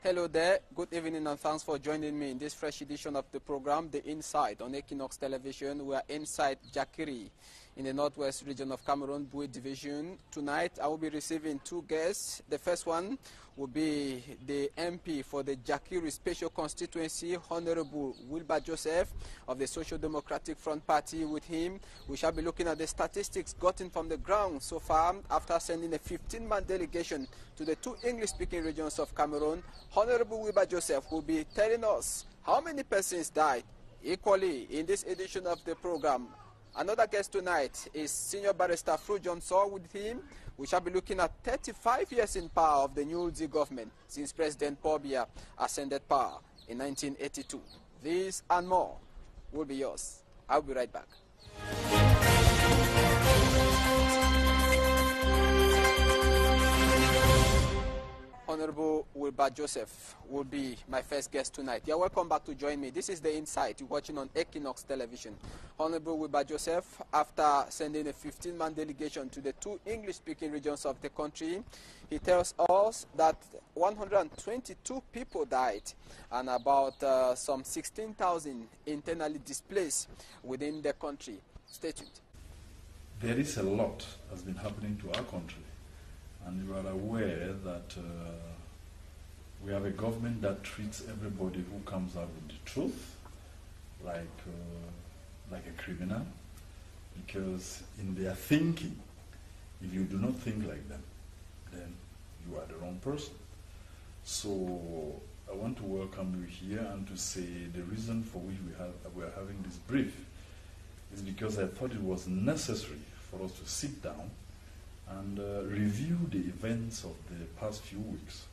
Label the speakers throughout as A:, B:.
A: Hello there, good evening and thanks for joining me in this fresh edition of the program, The Inside on Equinox Television. We are inside Jakiri in the northwest region of Cameroon, Bui Division. Tonight I will be receiving two guests. The first one will be the MP for the Jakiri Special Constituency, Honorable Wirba Joseph of the Social Democratic Front Party. With him, we shall be looking at the statistics gotten from the ground so far after sending a 15-man delegation to the two English-speaking regions of Cameroon. Honorable Wirba Joseph will be telling us how many persons died equally in this edition of the program. Another guest tonight is Senior Barrister Fru Johnson. With him, we shall be looking at 35 years in power of the New Ulzi government since President Paul Biya ascended power in 1982. These and more will be yours. I'll be right back. Honorable Wirba Joseph will be my first guest tonight. You're welcome back to join me. This is The Inside. You're watching on Equinox Television. Honorable Wirba Joseph, after sending a 15-man delegation to the two English-speaking regions of the country, he tells us that 122 people died and about some 16,000 internally displaced within the country. Stay tuned.
B: There is a lot that's been happening to our country. And you are aware that we have a government that treats everybody who comes out with the truth like a criminal, because in their thinking, if you do not think like them, then you are the wrong person. So I want to welcome you here and to say the reason for which we are having this brief is because I thought it was necessary for us to sit down and review the events of the past few weeks.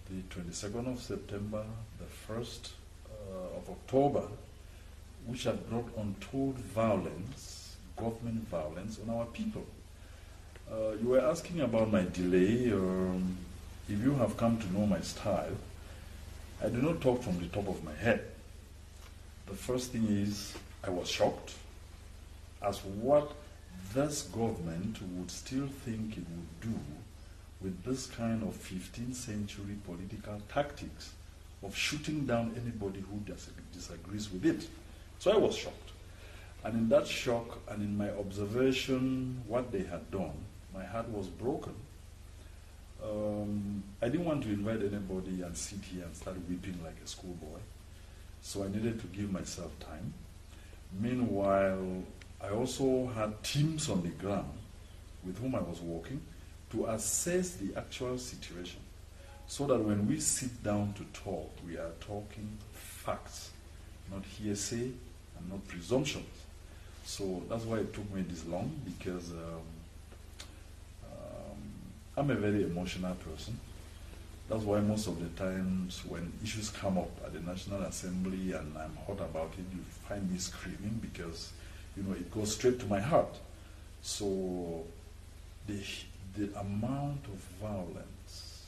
B: The 22nd of September, the 1st of October, which have brought untold violence, government violence on our people. You were asking about my delay. If you have come to know my style, I do not talk from the top of my head. The first thing is, I was shocked as what this government would still think it would do with this kind of 15th century political tactics of shooting down anybody who disagrees with it. So I was shocked. And in that shock and in my observation, what they had done, my heart was broken. I didn't want to invite anybody and sit here and start weeping like a schoolboy. So I needed to give myself time. Meanwhile, I also had teams on the ground with whom I was working to assess the actual situation, so that when we sit down to talk, we are talking facts, not hearsay and not presumptions. So that's why it took me this long, because I'm a very emotional person. That's why most of the times when issues come up at the National Assembly and I'm hot about it, you find me screaming, because it goes straight to my heart. So the amount of violence,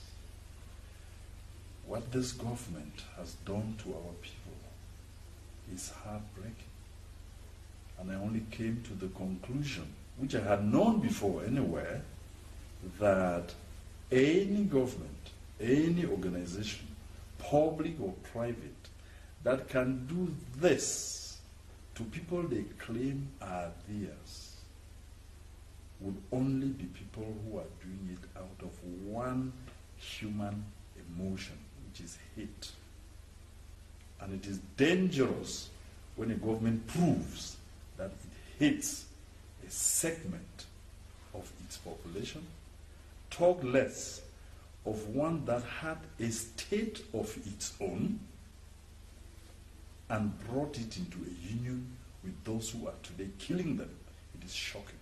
B: what this government has done to our people is heartbreaking. And I only came to the conclusion, which I had known before anywhere, that any government, any organization, public or private, that can do this to people they claim are theirs, would only be people who are doing it out of one human emotion, which is hate. And it is dangerous when a government proves that it hates a segment of its population, talk less of one that had a state of its own and brought it into a union with those who are today killing them. It is shocking.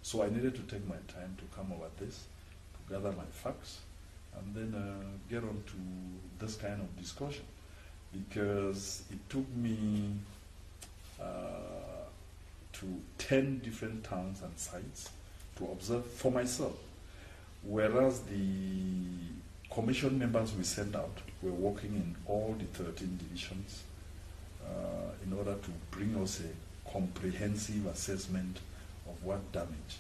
B: So I needed to take my time to come over this, to gather my facts, and then get on to this kind of discussion, because it took me to 10 different towns and sites to observe for myself, whereas the commission members we sent out were working in all the 13 divisions in order to bring us a comprehensive assessment of what damage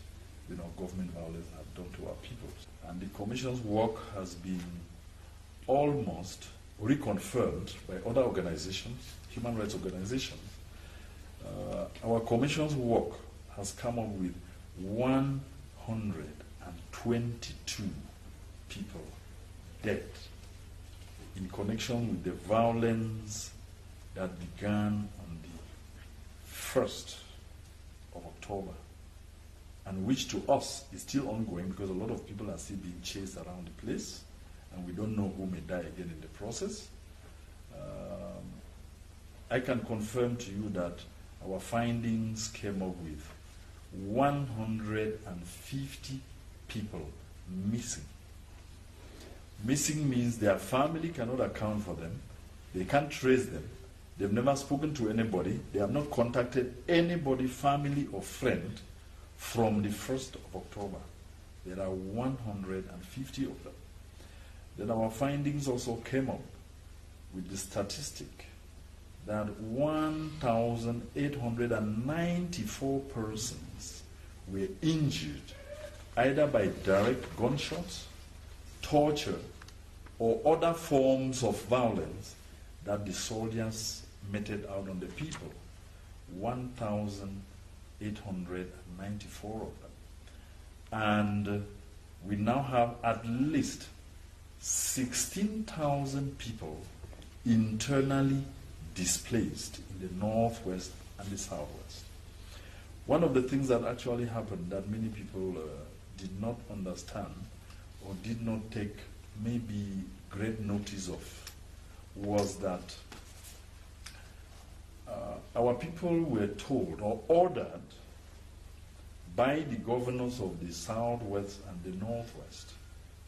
B: government violence have done to our people. And the commission's work has been almost reconfirmed by other organizations, human rights organizations. Our commission's work has come up with 122 people dead in connection with the violence that began on the 1st of October, and which to us is still ongoing because a lot of people are still being chased around the place, and we don't know who may die again in the process. I can confirm to you that our findings came up with 150 people missing. Missing means their family cannot account for them. They can't trace them. They've never spoken to anybody. They have not contacted anybody, family or friend, from the 1st of October. There are 150 of them. Then our findings also came up with the statistic that 1,894 persons were injured either by direct gunshots, torture, or other forms of violence that the soldiers meted out on the people. 1,894 of them. And we now have at least 16,000 people internally displaced in the northwest and the southwest. One of the things that actually happened that many people did not understand or did not take maybe great notice of was that our people were told or ordered by the governors of the southwest and the northwest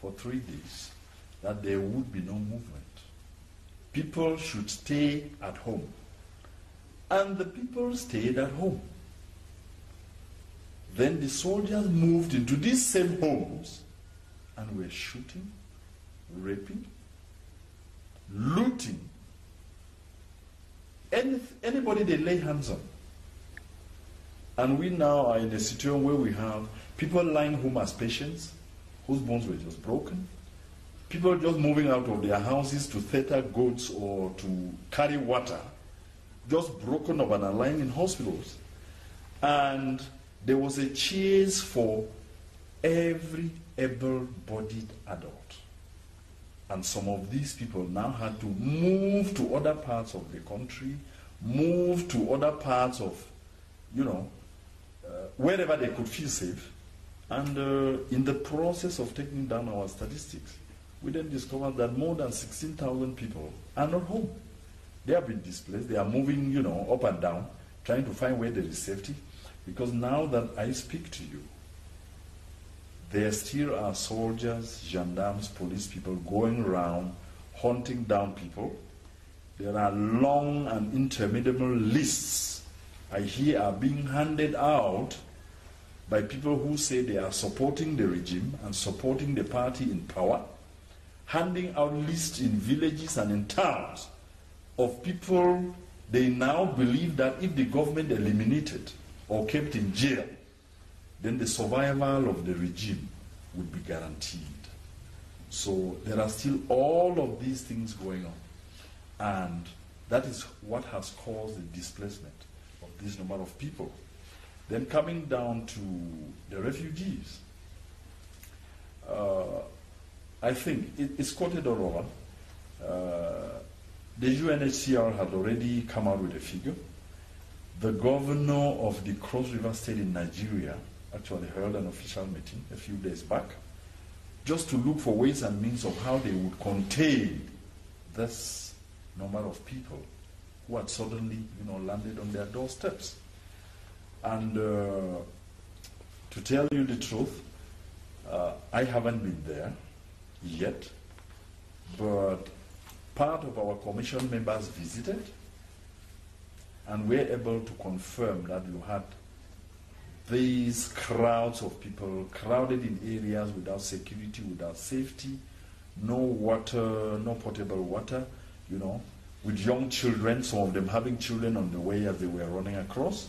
B: for 3 days that there would be no movement. People should stay at home. And the people stayed at home. Then the soldiers moved into these same homes and were shooting, raping, looting anybody they lay hands on. And we now are in a situation where we have people lying home as patients whose bones were just broken, people just moving out of their houses to theater goods or to carry water, just broken up and are lying in hospitals. And there was a chase for every able-bodied adult. And some of these people now had to move to other parts of the country, move to other parts of, wherever they could feel safe. And in the process of taking down our statistics, we then discovered that more than 16,000 people are not home. They have been displaced. They are moving, up and down, trying to find where there is safety. Because now that I speak to you, there still are soldiers, gendarmes, police people going around hunting down people. There are long and interminable lists I hear are being handed out by people who say they are supporting the regime and supporting the party in power, handing out lists in villages and in towns of people they now believe that if the government eliminated or kept in jail, then the survival of the regime would be guaranteed. So there are still all of these things going on. And that is what has caused the displacement of this number of people. Then coming down to the refugees, I think it's quoted all over. The UNHCR had already come out with a figure. The governor of the Cross River State in Nigeria actually held an official meeting a few days back just to look for ways and means of how they would contain this number of people who had suddenly landed on their doorsteps. And to tell you the truth, I haven't been there yet, but part of our commission members visited and were able to confirm that you had these crowds of people crowded in areas without security, without safety, no water, no potable water, with young children, some of them having children on the way as they were running across.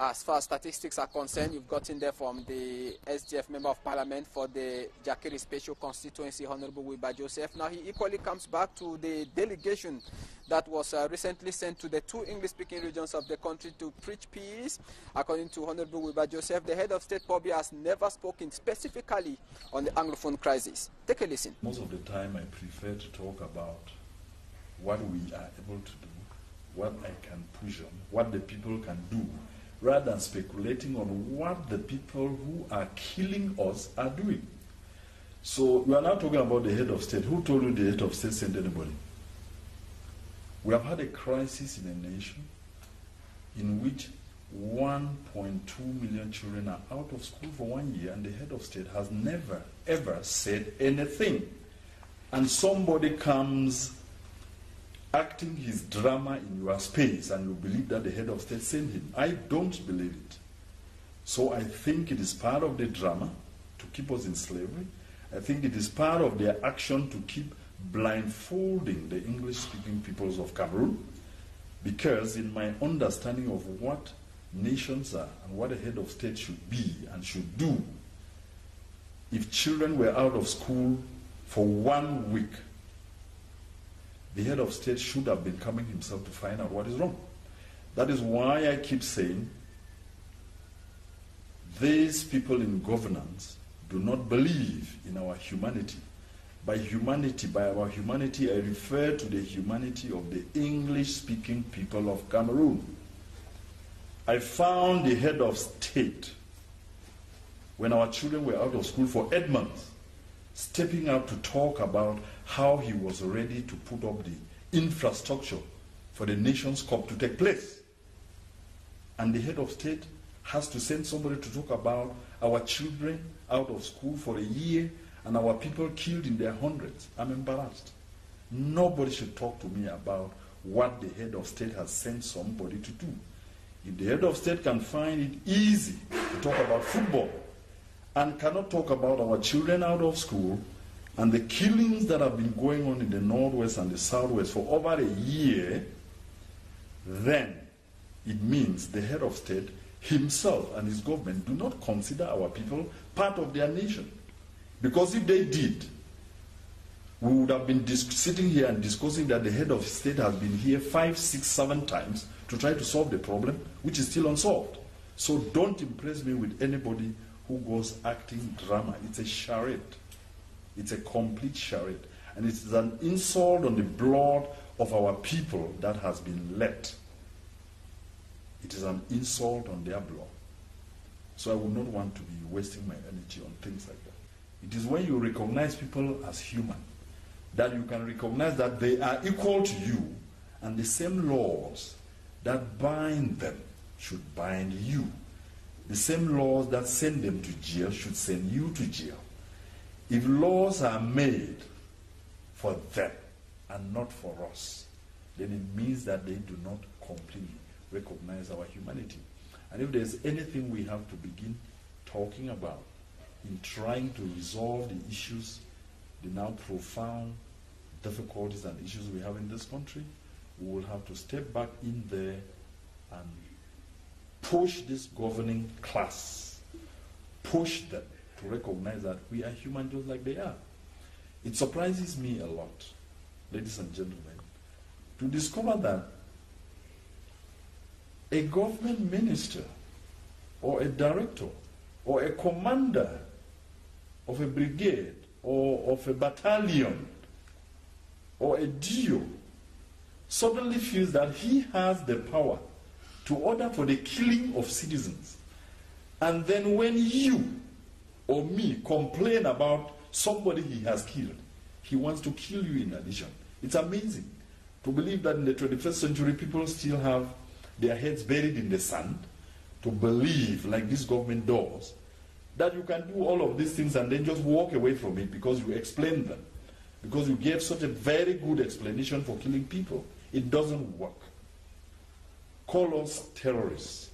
A: As far as statistics are concerned, you've gotten there from the SDF Member of Parliament for the Jakiri Special Constituency, Hon Wirba Joseph. Now, he equally comes back to the delegation that was recently sent to the two English-speaking regions of the country to preach peace. According to Hon Wirba Joseph, the head of state probably has never spoken specifically on the Anglophone crisis. Take a listen.
B: Most of the time, I prefer to talk about what we are able to do, what I can push on, what the people can do, rather than speculating on what the people who are killing us are doing. So we are now talking about the head of state. Who told you the head of state sent anybody? We have had a crisis in a nation in which 1.2 million children are out of school for 1 year, and the head of state has never, ever said anything. And somebody comes acting his drama in your space, and you believe that the head of state sent him. I don't believe it. So I think it is part of the drama to keep us in slavery. I think it is part of their action to keep blindfolding the English-speaking peoples of Cameroon, because in my understanding of what nations are and what a head of state should be and should do, if children were out of school for 1 week, the head of state should have been coming himself to find out what is wrong. That is why I keep saying these people in governance do not believe in our humanity. By our humanity, I refer to the humanity of the English-speaking people of Cameroon. I found the head of state, when our children were out of school for 8 months, stepping out to talk about how he was ready to put up the infrastructure for the Nations Cup to take place. And the head of state has to send somebody to talk about our children out of school for a year and our people killed in their hundreds. I'm embarrassed. Nobody should talk to me about what the head of state has sent somebody to do. If the head of state can find it easy to talk about football and cannot talk about our children out of school and the killings that have been going on in the Northwest and the Southwest for over a year, then it means the head of state himself and his government do not consider our people part of their nation. Because if they did, we would have been sitting here and discussing that the head of state has been here 5, 6, 7 times to try to solve the problem, which is still unsolved. So don't impress me with anybody who goes acting drama. It's a charade. It's a complete charade. And it is an insult on the blood of our people that has been let. It is an insult on their blood. So I would not want to be wasting my energy on things like that. It is when you recognize people as human that you can recognize that they are equal to you, and the same laws that bind them should bind you. The same laws that send them to jail should send you to jail. If laws are made for them and not for us, then it means that they do not completely recognize our humanity. And if there's anything we have to begin talking about in trying to resolve the issues, the now profound difficulties and issues we have in this country, we will have to step back in there and push this governing class, push them to recognize that we are human just like they are. It surprises me a lot, ladies and gentlemen, to discover that a government minister or a director or a commander of a brigade or of a battalion or a DO suddenly feels that he has the power to order for the killing of citizens. And then when you or me complain about somebody he has killed, he wants to kill you in addition. It's amazing to believe that in the 21st century people still have their heads buried in the sand, to believe, like this government does, that you can do all of these things and then just walk away from it because you explained them, because you gave such a very good explanation for killing people. It doesn't work. Call us terrorists,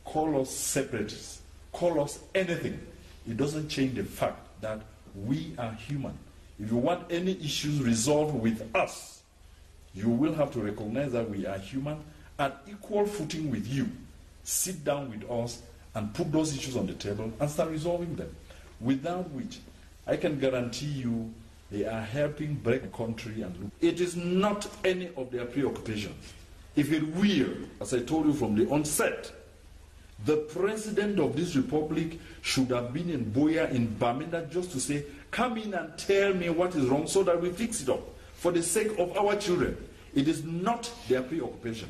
B: call us separatists, call us anything. It doesn't change the fact that we are human. If you want any issues resolved with us, you will have to recognize that we are human at equal footing with you. sit down with us and put those issues on the table and start resolving them. Without which, I can guarantee you they are helping break the country and look. It is not any of their preoccupations. If it were, as I told you from the onset, the president of this republic should have been in Boya, in Bamenda, just to say, come in and tell me what is wrong so that we fix it up for the sake of our children. It is not their preoccupation.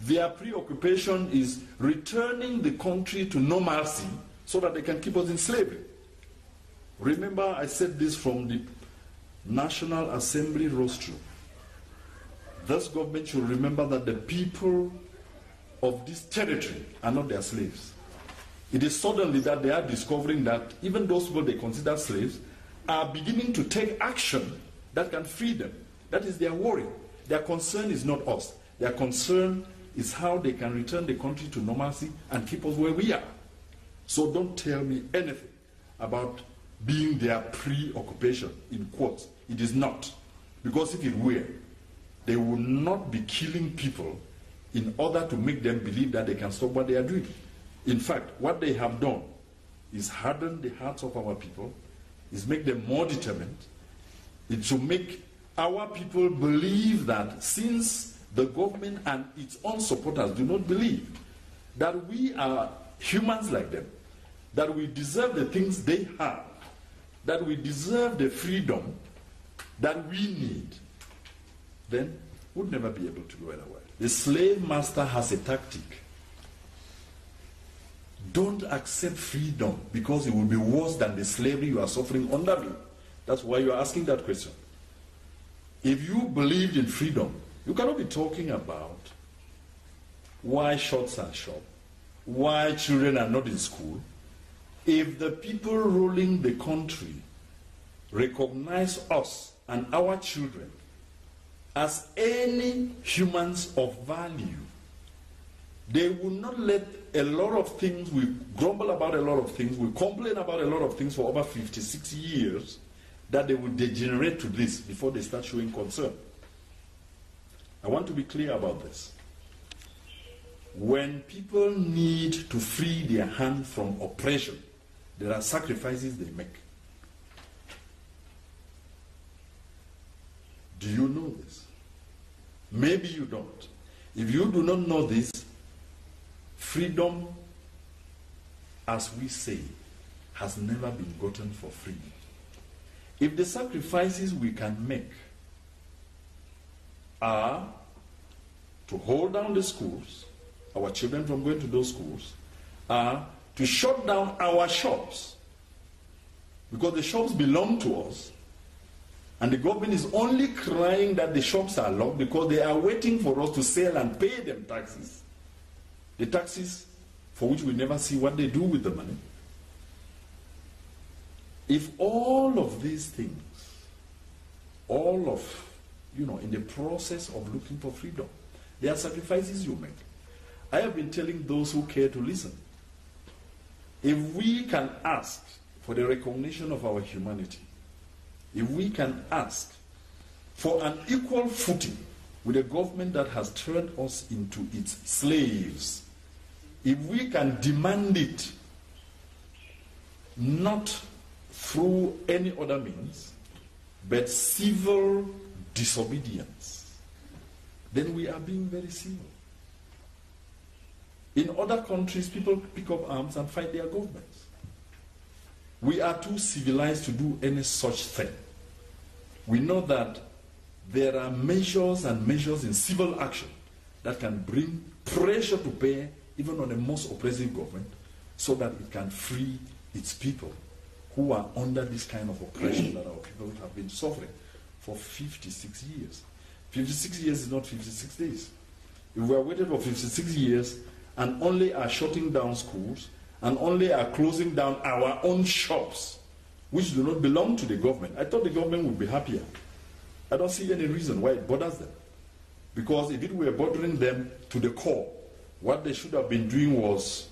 B: Their preoccupation is returning the country to normalcy so that they can keep us in slavery. Remember, I said this from the National Assembly rostrum. This government should remember that the people of this territory are not their slaves. It is suddenly that they are discovering that even those people they consider slaves are beginning to take action that can free them. That is their worry. Their concern is not us. Their concern is how they can return the country to normalcy and keep us where we are. So don't tell me anything about being their preoccupation, in quotes. It is not. Because if it were, they would not be killing people in order to make them believe that they can stop what they are doing. In fact, what they have done is harden the hearts of our people, is make them more determined. It should make our people believe that since the government and its own supporters do not believe that we are humans like them, that we deserve the things they have, that we deserve the freedom that we need, then we'll never be able to go anywhere. The slave master has a tactic. Don't accept freedom because it will be worse than the slavery you are suffering under me. That's why you are asking that question. If you believed in freedom, you cannot be talking about why shots are shot, why children are not in school. If the people ruling the country recognize us and our children as any humans of value, they will not let a lot of things, we grumble about a lot of things, we complain about a lot of things for over 56 years, that they will degenerate to this before they start showing concern. I want to be clear about this. When people need to free their hand from oppression, there are sacrifices they make. Do you know this? Maybe you don't. If you do not know this, freedom, as we say, has never been gotten for free. If the sacrifices we can make are to hold down the schools, our children from going to those schools, are to shut down our shops, because the shops belong to us, and the government is only crying that the shops are locked because they are waiting for us to sell and pay them taxes. The taxes for which we never see what they do with the money. If all of these things, all of, in the process of looking for freedom, there are sacrifices you make. I have been telling those who care to listen, if we can ask for the recognition of our humanity, if we can ask for an equal footing with a government that has turned us into its slaves, if we can demand it not through any other means, but civil disobedience, then we are being very civil. In other countries, people pick up arms and fight their governments. We are too civilized to do any such thing. We know that there are measures and measures in civil action that can bring pressure to bear even on the most oppressive government so that it can free its people who are under this kind of oppression that our people have been suffering for 56 years. 56 years is not 56 days. If we are waiting for 56 years and only are shutting down schools and only are closing down our own shops, which do not belong to the government, I thought the government would be happier. I don't see any reason why it bothers them. Because if it were bothering them to the core, what they should have been doing was,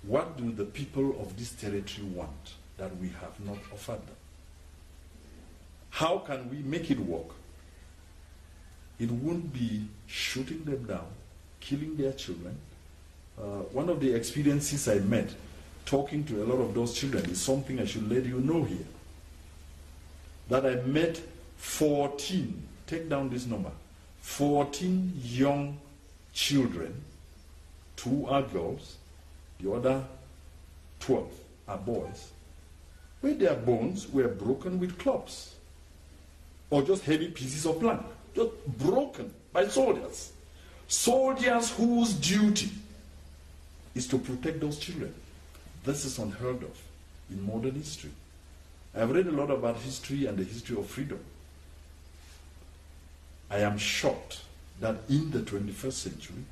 B: what do the people of this territory want that we have not offered them? How can we make it work? It won't be shooting them down, killing their children, One of the experiences I met talking to a lot of those children is something I should let you know here. That I met 14, take down this number, 14 young children, 2 are girls, the other 12 are boys, where their bones were broken with clubs or just heavy pieces of plank, just broken by soldiers. Soldiers whose duty is to protect those children. This is unheard of in modern history. I've read a lot about history and the history of freedom. I am shocked that in the 21st century,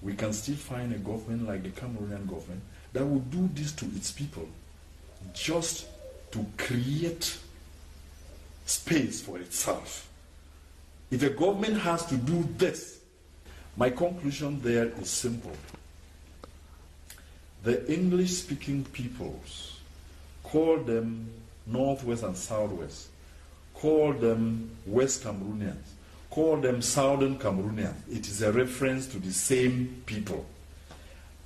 B: we can still find a government like the Cameroonian government that will do this to its people just to create space for itself. If a government has to do this, my conclusion there is simple. The English-speaking peoples, call them Northwest and Southwest, call them West Cameroonians, call them Southern Cameroonians. It is a reference to the same people.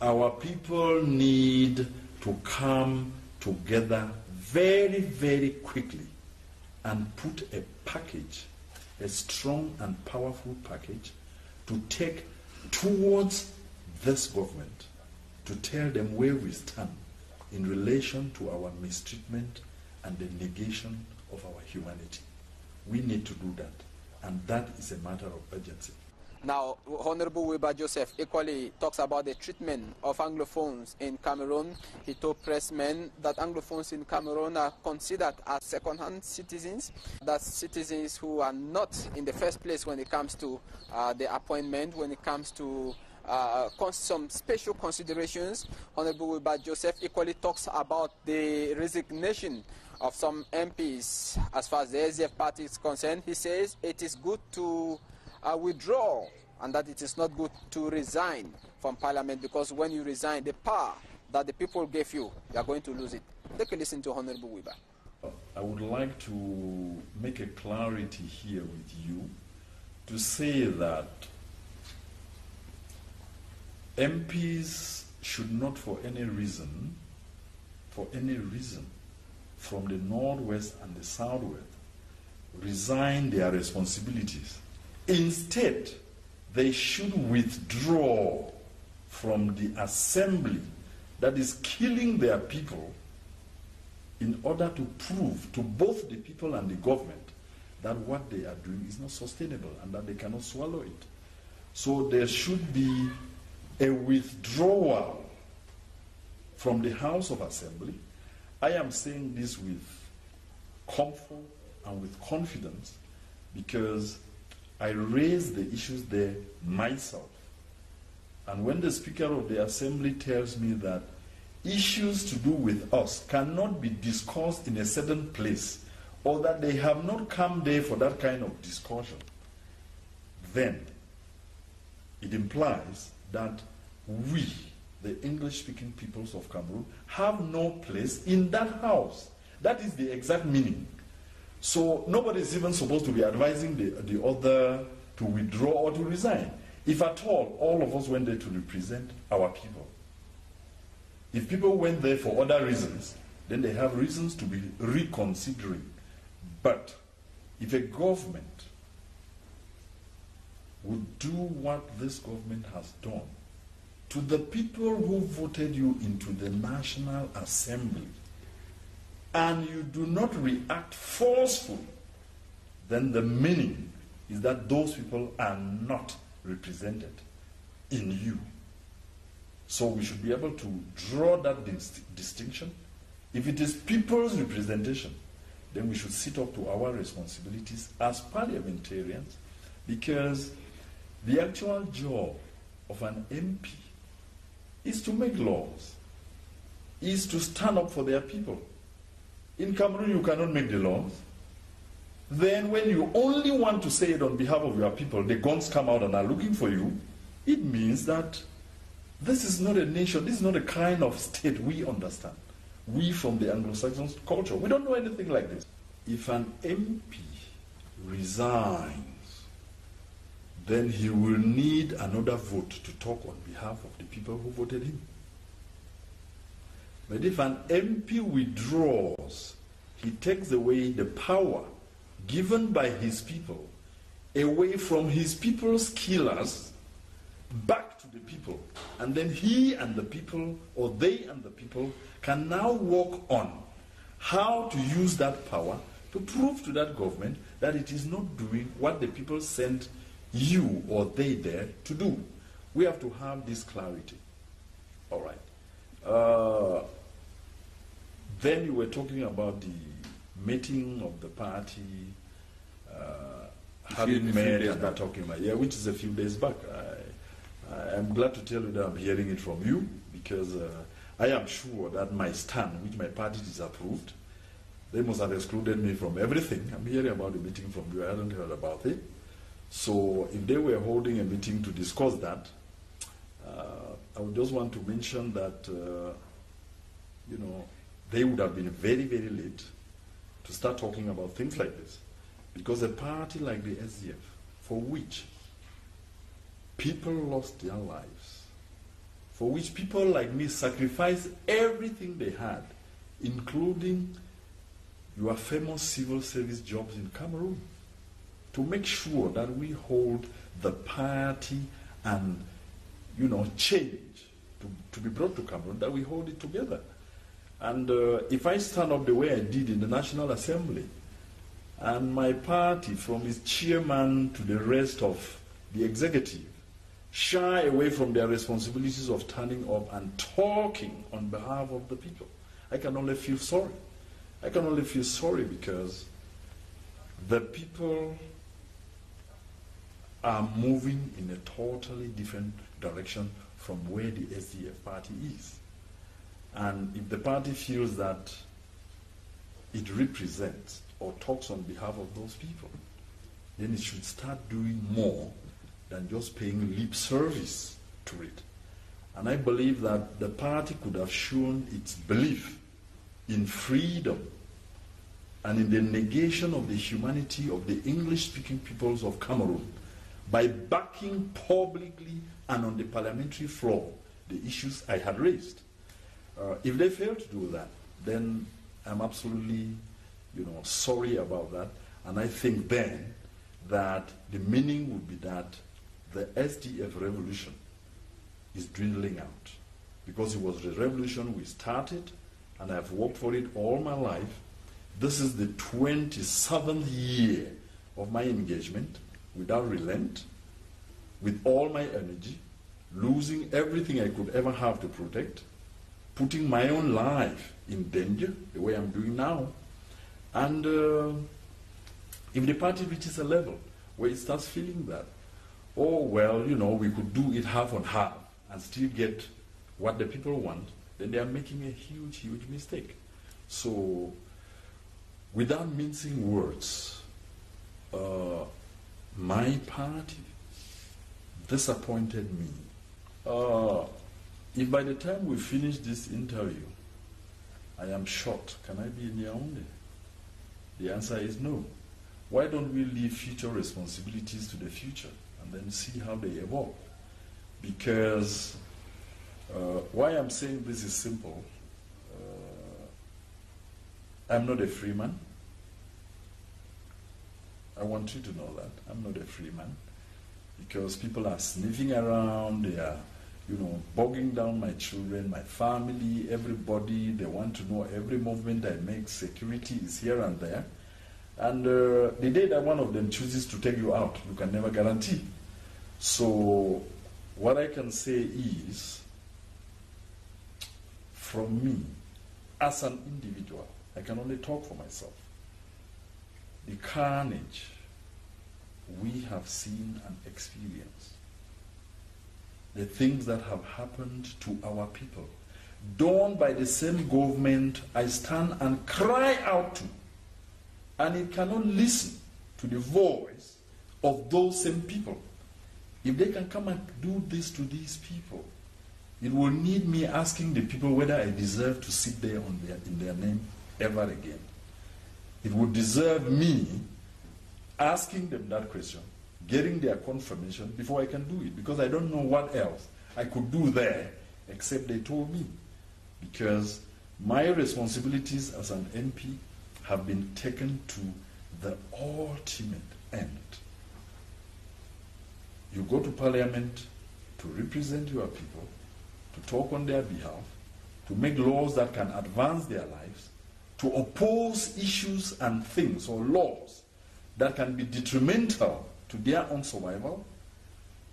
B: Our people need to come together very, very quickly and put a package, a strong and powerful package, to take towards this government, to tell them where we stand in relation to our mistreatment and the negation of our humanity. We need to do that, and that is a matter of urgency.
A: Now, Honorable Wirba Joseph equally talks about the treatment of Anglophones in Cameroon. He told pressmen that Anglophones in Cameroon are considered as second-hand citizens, that citizens who are not in the first place when it comes to the appointment, when it comes to some special considerations. Honorable Wirba Joseph equally talks about the resignation of some MPs as far as the SDF party is concerned. He says it is good to withdraw and that it is not good to resign from parliament, because when you resign, the power that the people gave you, you are going to lose it. Take a listen to Honorable Wirba.
B: I would like to make a clarity here with you to say that MPs should not for any reason, from the Northwest and the Southwest, resign their responsibilities. Instead, they should withdraw from the assembly that is killing their people in order to prove to both the people and the government that what they are doing is not sustainable and that they cannot swallow it. So there should be a withdrawal from the House of Assembly. I am saying this with comfort and with confidence because I raised the issues there myself. And when the Speaker of the Assembly tells me that issues to do with us cannot be discussed in a certain place, or that they have not come there for that kind of discussion, then it implies that we, the English-speaking peoples of Cameroon, have no place in that house. That is the exact meaning. So nobody is even supposed to be advising the other to withdraw or to resign. If at all of us went there to represent our people. If people went there for other reasons, then they have reasons to be reconsidering. But if a government would do what this government has done to the people who voted you into the National Assembly, and you do not react forcefully, then the meaning is that those people are not represented in you. So we should be able to draw that distinction. If it is people's representation, then we should sit up to our responsibilities as parliamentarians, because the actual job of an MP is to make laws, is to stand up for their people. In Cameroon, you cannot make the laws. Then when you only want to say it on behalf of your people, the guns come out and are looking for you, it means that this is not a nation, this is not a kind of state we understand. We from the Anglo-Saxon culture, we don't know anything like this. If an MP resigns then he will need another vote to talk on behalf of the people who voted him. But if an MP withdraws, he takes away the power given by his people, away from his people's killers, back to the people. And then he and the people, or they and the people, can now work on how to use that power to prove to that government that it is not doing what the people sent you or they there to do. We have to have this clarity. All right. Then you were talking about the meeting of the party, having met and talking about, yeah, which is a few days back. I'm glad to tell you that I'm hearing it from you, because I am sure that my stand, which my party disapproved, they must have excluded me from everything. I'm hearing about the meeting from you. I hadn't heard about it. So if they were holding a meeting to discuss that, I would just want to mention that, you know, they would have been very, very late to start talking about things like this. Because a party like the SDF, for which people lost their lives, for which people like me sacrificed everything they had, including your famous civil service jobs in Cameroon, to make sure that we hold the party and, you know, change to be brought to Cameroon, that we hold it together. And if I stand up the way I did in the National Assembly, and my party, from its chairman to the rest of the executive, shy away from their responsibilities of standing up and talking on behalf of the people, I can only feel sorry. I can only feel sorry because the people are moving in a totally different direction from where the SDF party is. And if the party feels that it represents or talks on behalf of those people, then it should start doing more than just paying lip service to it. And I believe that the party could have shown its belief in freedom and in the negation of the humanity of the English-speaking peoples of Cameroon by backing publicly and on the parliamentary floor the issues I had raised. If they fail to do that, then I'm absolutely, you know, sorry about that. And I think then that the meaning would be that the SDF revolution is dwindling out, because it was the revolution we started, and I've worked for it all my life. This is the 27th year of my engagement without relent, with all my energy, losing everything I could ever have to protect, putting my own life in danger, the way I'm doing now. And if the party reaches a level where it starts feeling that, oh, well, you know, we could do it half on half and still get what the people want, then they are making a huge, huge mistake. So, without mincing words, my party disappointed me. If by the time we finish this interview, I am shot, can I be in Yaoundé? The answer is no. Why don't we leave future responsibilities to the future and then see how they evolve? Because why I'm saying this is simple. I'm not a free man. I want you to know that. I'm not a free man. Because people are sniffing around, they are, you know, bogging down my children, my family, everybody. They want to know every movement I make. Security is here and there. And the day that one of them chooses to take you out, you can never guarantee. So what I can say is, from me, as an individual, I can only talk for myself. The carnage we have seen and experienced, the things that have happened to our people, done by the same government I stand and cry out to, and it cannot listen to the voice of those same people. If they can come and do this to these people, it will need me asking the people whether I deserve to sit there in their name ever again. It would deserve me asking them that question getting their confirmation before I can do it, because I don't know what else I could do there except they told me. Because my responsibilities as an MP have been taken to the ultimate end. You go to Parliament to represent your people, to talk on their behalf, to make laws that can advance their lives, to oppose issues and things or laws that can be detrimental to their own survival.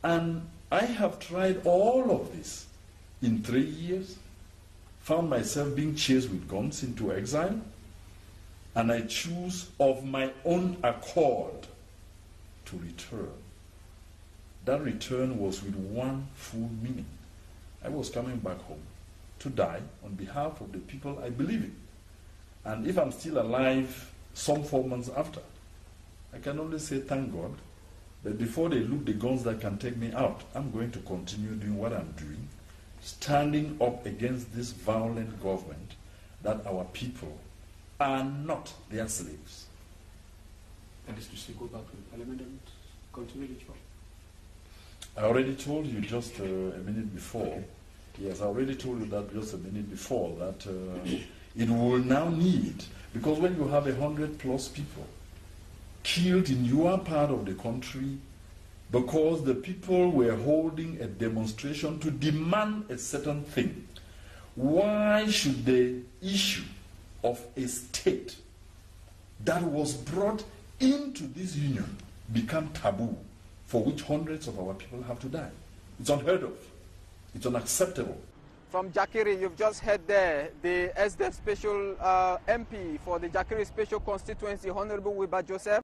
B: And I have tried all of this in 3 years, found myself being chased with guns into exile, and I choose of my own accord to return. That return was with one full meaning. I was coming back home to die on behalf of the people I believe in. And if I'm still alive some 4 months after, I can only say thank God that before they look the guns that can take me out, I'm going to continue doing what I'm doing, standing up against this violent government that our people are not their slaves.
C: That is to say, go back to Parliament and continue the job.
B: I already told you just a minute before. Okay. Yes, I already told you that just a minute before, that it will now need, because when you have 100+ people killed in your part of the country because the people were holding a demonstration to demand a certain thing, why should the issue of a state that was brought into this union become taboo, for which hundreds of our people have to die? It's unheard of. It's unacceptable.
A: From Jakiri, you've just heard there the SDF Special MP for the Jakiri Special Constituency, Hon Wirba Joseph.